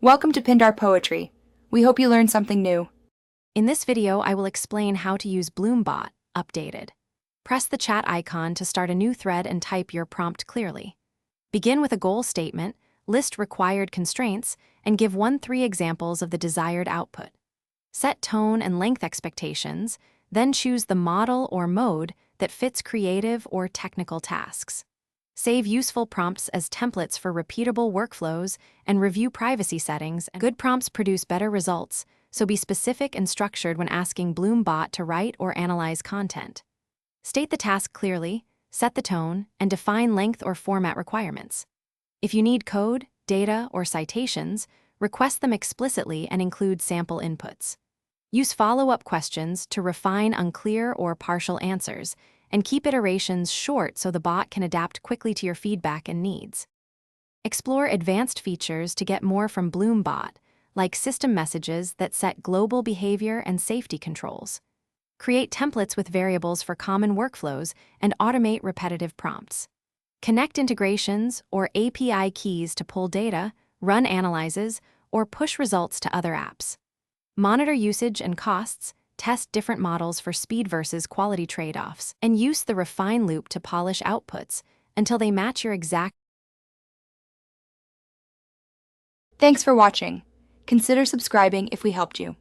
Welcome to Pindar Poetry. We hope you learned something new. In this video, I will explain how to use Bloombot, updated. Press the chat icon to start a new thread and type your prompt clearly. Begin with a goal statement, list required constraints, and give 1-3 examples of the desired output. Set tone and length expectations, then choose the model or mode that fits creative or technical tasks. Save useful prompts as templates for repeatable workflows and review privacy settings. Good prompts produce better results, so be specific and structured when asking Bloombot to write or analyze content. State the task clearly, set the tone, and define length or format requirements. If you need code, data, or citations, request them explicitly and include sample inputs. Use follow-up questions to refine unclear or partial answers, and keep iterations short so the bot can adapt quickly to your feedback and needs. Explore advanced features to get more from Bloombot, like system messages that set global behavior and safety controls. Create templates with variables for common workflows and automate repetitive prompts. Connect integrations or API keys to pull data, run analyses, or push results to other apps. Monitor usage and costs, test different models for speed versus quality trade-offs, and use the refine loop to polish outputs until they match your exact. Thanks for watching. Consider subscribing if we helped you.